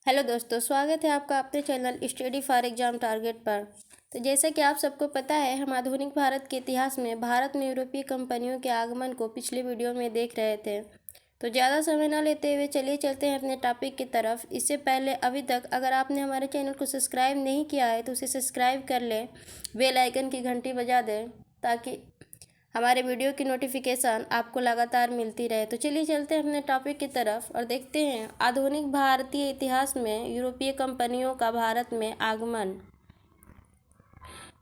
Hello दोस्तों, स्वागत है आपका अपने channel study for exam target पर। तो जैसा कि आप सबको पता है, हम आधुनिक भारत के इतिहास में भारत में यूरोपीय कंपनियों के आगमन को पिछले वीडियो में देख रहे थे। तो ज़्यादा समय न लेते हुए चलिए चलते हैं अपने टॉपिक की तरफ। इससे पहले अभी तक अगर आपने हमारे चैनल को सब्सक्राइब नहीं किया है तो उसे सब्सक्राइब कर लें, बेल आइकन की घंटी बजा दें ताकि हमारे वीडियो की नोटिफिकेशन आपको लगातार मिलती रहे। तो चलिए चलते हैं अपने टॉपिक की तरफ और देखते हैं आधुनिक भारतीय इतिहास में यूरोपीय कंपनियों का भारत में आगमन।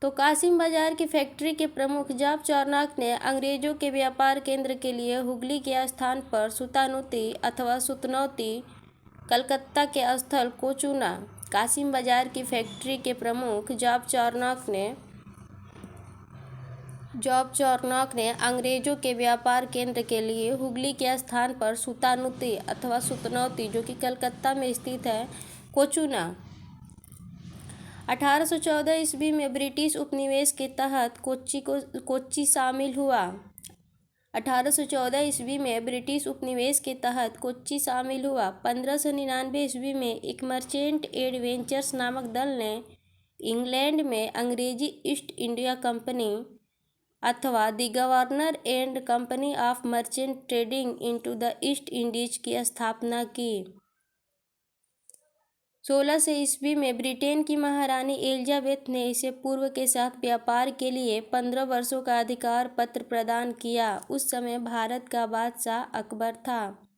तो कासिम बाजार की फैक्ट्री के प्रमुख जॉब चार्नक ने अंग्रेजों के व्यापार केंद्र के लिए हुगली के स्थान पर सुतानुती अथवा सुतनौती कलकत्ता के स्थल को चुना। कासिम बाजार की फैक्ट्री के प्रमुख जॉब चार्नक ने अंग्रेजों के व्यापार केंद्र के लिए हुगली के स्थान पर सुतानुती अथवा सुतनौती, जो कि कलकत्ता में स्थित है, को चुना। 1814 ईस्वी में ब्रिटिश उपनिवेश के तहत कोच्चि शामिल हुआ। 1814 ईस्वी में ब्रिटिश उपनिवेश के तहत कोच्चि शामिल हुआ। 1599 ईस्वी में एक मर्चेंट एडवेंचर्स नामक दल ने इंग्लैंड में अंग्रेजी ईस्ट इंडिया कंपनी अथवा the governor and company of merchant trading into the East Indies की स्थापना की। 1600 ईस्वी में ब्रिटेन की महारानी एलिजाबेथ ने इसे पूर्व के साथ व्यापार के लिए 15 वर्षों का अधिकार पत्र प्रदान किया। उस समय भारत का बादशाह अकबर था।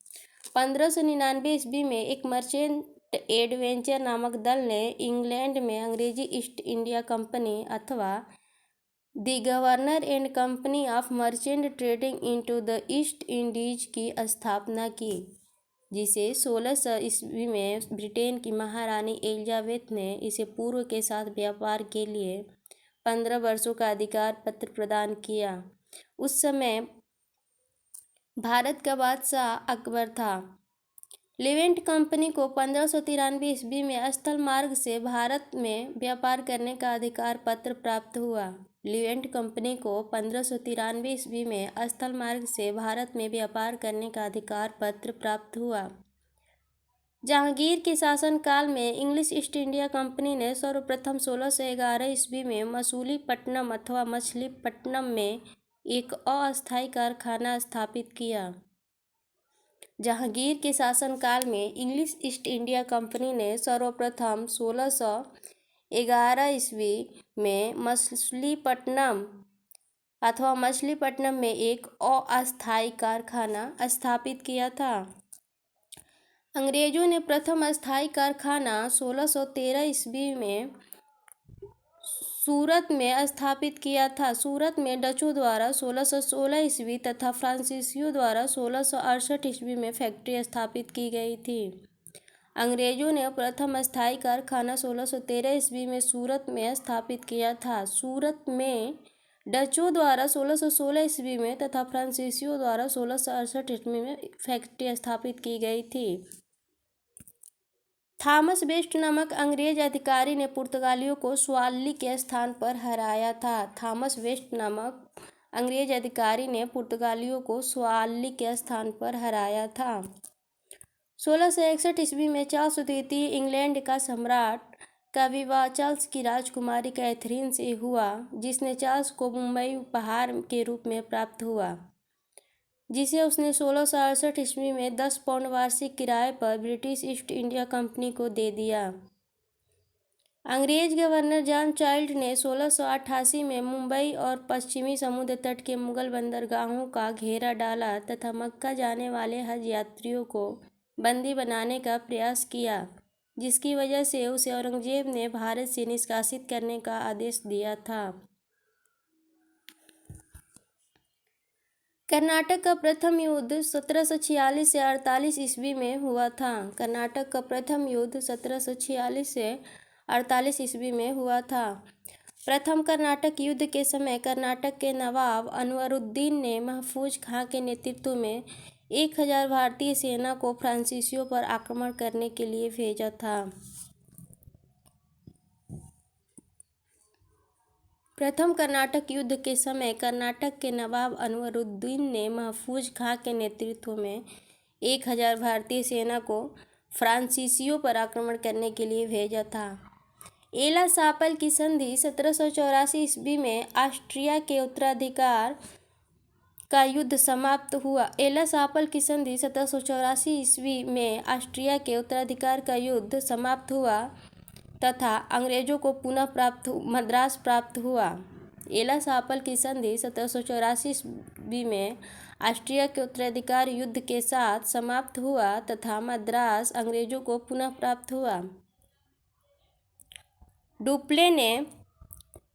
1599 ईस्वी में एक मर्चेंट एडवेंचर नामक दल ने इंग्लैंड में अंग्रेजी ईस्ट इंडिया कंपनी अथवा the governor and company of merchant trading into the East Indies की स्थापना की, जिसे 1600 ईस्वी में ब्रिटेन की महारानी एलिजाबेथ ने इसे पूर्व के साथ व्यापार के लिए 15 वर्षों का अधिकार पत्र प्रदान किया। उस समय भारत का बादशाह अकबर था। लिवेंट कंपनी को 1593 ईस्वी में स्थल मार्ग से भारत में व्यापार करने का अधिकार पत्र प्राप्त हुआ। लिवेंट कंपनी को 1593 ईस्वी में स्थल मार्ग से भारत में व्यापार करने का अधिकार पत्र प्राप्त हुआ। जहांगीर के शासनकाल में इंग्लिश ईस्ट इंडिया कंपनी ने सर्वप्रथम 1611 ईस्वी में मसूलीपट्टनम अथवा मछलीपट्टनम में एक अस्थायी कारखाना स्थापित किया। जहांगीर के शासनकाल में इंग्लिश ईस्ट इंडिया कंपनी ने सर्वप्रथम 1611 ईस्वी में मछलीपट्टनम में एक अस्थायी कारखाना स्थापित किया था। अंग्रेजों ने प्रथम अस्थायी कारखाना 1613 ईस्वी में सूरत में स्थापित किया था। सूरत में डचों द्वारा 1616 ईस्वी तथा फ्रांसीसियों द्वारा 1668 ईस्वी में फैक्ट्री स्थापित की गई थी। अंग्रेजों ने प्रथम अस्थायी कारखाना 1613 ईस्वी में सूरत में स्थापित किया था। सूरत में डचों द्वारा 1616 ईस्वी में तथा फ्रांसीसियों द्वारा 1668 ईस्वी में फैक्ट्री स्थापित की गई थी। थॉमस वेस्ट नामक अंग्रेज अधिकारी ने पुर्तगालियों को स्वाल्ली के स्थान पर हराया था। थॉमस वेस्ट नामक अंग्रेज अधिकारी ने पुर्तगालियों को स्वाल्ली के स्थान पर हराया था। 1661 ईस्वी में चार्ल्स द्वितीय इंग्लैंड का सम्राट का विवाह चार्ल्स की राजकुमारी कैथरीन से हुआ, जिसने चार्ल्स को मुंबई उपहार के रूप में प्राप्त हुआ, जिसे उसने 1668 ईस्वी में 10 पाउंड वार्षिक किराए पर ब्रिटिश ईस्ट इंडिया कंपनी को दे दिया। अंग्रेज गवर्नर जॉन चाइल्ड ने 1688 में मुंबई और पश्चिमी समुद्र तट के मुगल बंदरगाहों का घेरा डाला तथा मक्का जाने वाले हज यात्रियों को बंदी बनाने का प्रयास किया, जिसकी वजह से उसे औरंगजेब ने भारत से निष्कासित करने का आदेश दिया था। कर्नाटक का प्रथम युद्ध 1746 से 48 ईस्वी में हुआ था। कर्नाटक का प्रथम युद्ध 1746 से 48 ईस्वी में हुआ था। प्रथम कर्नाटक युद्ध के समय कर्नाटक के नवाब अनवरुद्दीन ने महफूज खां के नेतृत्व में 1000 भारतीय सेना को फ्रांसीसियों पर आक्रमण करने के लिए भेजा था। प्रथम कर्नाटक युद्ध के समय कर्नाटक के नवाब अनवरुद्दीन ने महफूज खां के नेतृत्व में 1000 भारतीय सेना को फ्रांसीसियों पर आक्रमण करने के लिए भेजा था। एला सापल की संधि 1784 ईस्वी में ऑस्ट्रिया के उत्तराधिकार का युद्ध समाप्त हुआ। एला सापल की संधि 1784 ईस्वी में ऑस्ट्रिया के उत्तराधिकार का युद्ध समाप्त हुआ तथा अंग्रेजों को पुनः मद्रास प्राप्त हुआ। एला सापल की संधि 1784 ईस्वी में ऑस्ट्रिया के उत्तराधिकार युद्ध के साथ समाप्त हुआ तथा मद्रास अंग्रेजों को पुनः प्राप्त हुआ। डुप्ले ने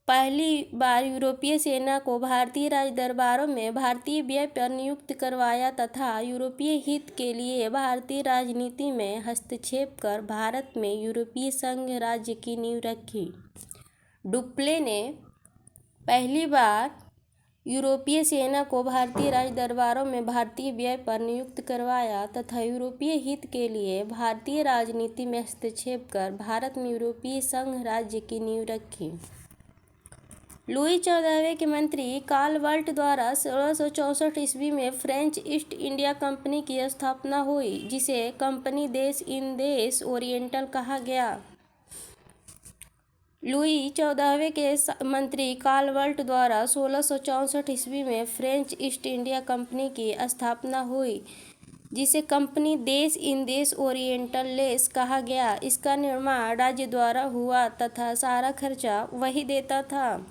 पहली बार यूरोपीय सेना को भारतीय राजदरबारों में भारतीय व्यय पर नियुक्त करवाया तथा यूरोपीय हित के लिए भारतीय राजनीति में हस्तक्षेप कर भारत में यूरोपीय संघ राज्य की नींव रखी। डुप्ले ने पहली बार यूरोपीय सेना को भारतीय राजदरबारों में भारतीय व्यय पर नियुक्त करवाया तथा यूरोपीय हित के लिए भारतीय राजनीति में हस्तक्षेप कर भारत में यूरोपीय संघ राज्य की नींव रखी। लुई 14वें के मंत्री कार्ल वल्ट द्वारा 1664 ईस्वी में फ्रेंच ईस्ट इंडिया कंपनी की स्थापना हुई, जिसे कंपनी देश इंदेश ओरिएंटल कहा गया। लुई 14वें के मंत्री कार्ल वल्ट द्वारा 1664 ईस्वी में फ्रेंच ईस्ट इंडिया कंपनी की स्थापना हुई, जिसे कंपनी देश इंदेश ओरिएंटल लेस कहा गया। इसका निर्माण राज्य द्वारा हुआ तथा सारा खर्चा वही देता था।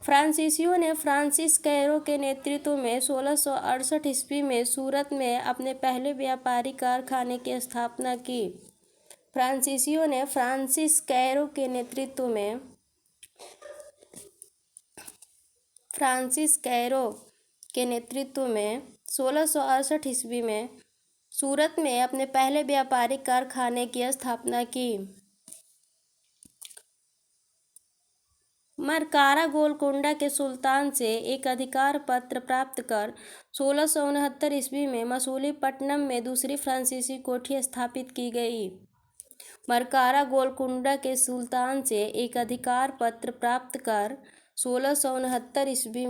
फ्रांसीसियों ने फ्रांसिस कैरो के नेतृत्व में 1668 ईस्वी में सूरत में अपने पहले व्यापारी कारखाने की स्थापना की। फ्रांसीसियों ने फ्रांसिस कैरो के नेतृत्व में 1668 ईस्वी में सूरत में अपने पहले व्यापारिक कारखाने की स्थापना की। मरकारा गोलकोंडा के सुल्तान से एक अधिकार पत्र प्राप्त कर 1669 ईस्वी में मसूलीपट्टनम में दूसरी फ्रांसीसी कोठी स्थापित की गई। मरकारा गोलकोंडा के सुल्तान से एक अधिकार पत्र प्राप्त कर 1669 ईस्वी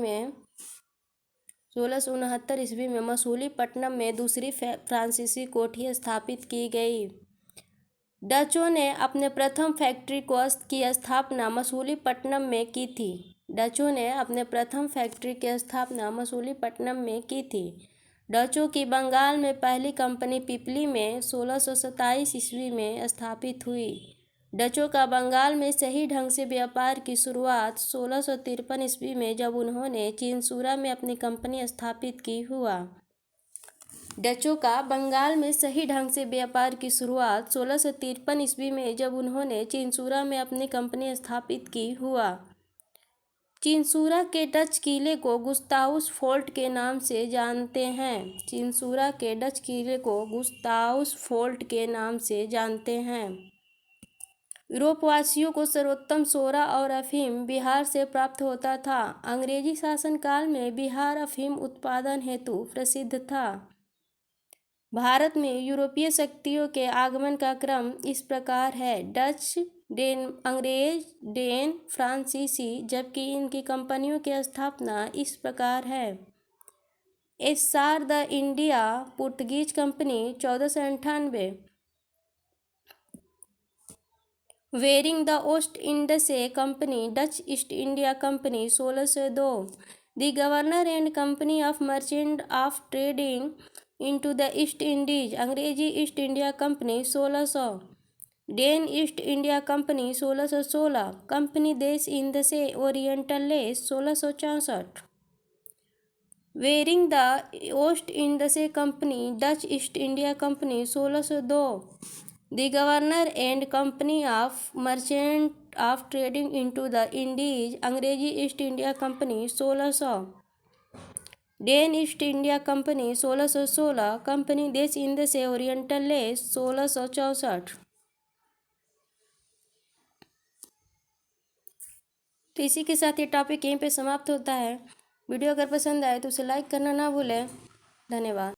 में मसूलीपट्टनम में दूसरी फ्रांसीसी कोठी स्थापित की गई। डचों ने अपने प्रथम फैक्ट्री की स्थापना मसूलीपट्टनम में की थी। डचों की बंगाल में पहली कंपनी पिपली में 1627 ईस्वी में स्थापित हुई। डचों का बंगाल में सही ढंग से व्यापार की शुरुआत 1653 ईस्वी में जब उन्होंने चिनसूरा में अपनी कंपनी स्थापित की हुआ। डचों का बंगाल में सही ढंग से व्यापार की शुरुआत 1653 ईस्वी में जब उन्होंने चिनसूरा में अपनी कंपनी स्थापित की हुआ। चिनसूरा के डच किले को गुस्ताउस फोर्ट के नाम से जानते हैं। यूरोपवासियों को सर्वोत्तम सोरा और अफीम बिहार से प्राप्त होता था। अंग्रेजी शासनकाल में बिहार अफीम उत्पादन हेतु प्रसिद्ध था। भारत में यूरोपीय शक्तियों के आगमन का क्रम इस प्रकार है: डच, अंग्रेज, डेन, फ्रांसीसी, जबकि इनकी कंपनियों की स्थापना इस प्रकार है: एस्सार द इंडिया पुर्तगीज कंपनी 1498, वेरिंग द ओस्ट इंडसे company Dutch East India Company 1602, the governor and company of merchant of trading into the East Indies अंग्रेजी East India Company 1600, Dane East India Company 1616, company देश इंदसे ओरिएंटल लेस 1664, वेरिंग द ओस्ट इंडसे company Dutch East India Company 1602, the governor and company of merchant of trading into the Indies अंग्रेजी East India Company 1600, Dane East India Company 1616, company देश इंदसे ओरिएंटल लेस 1664। तो इसी के साथ ये टॉपिक यहीं पे समाप्त होता है। वीडियो अगर पसंद आए तो उसे लाइक करना ना भूलें। धन्यवाद।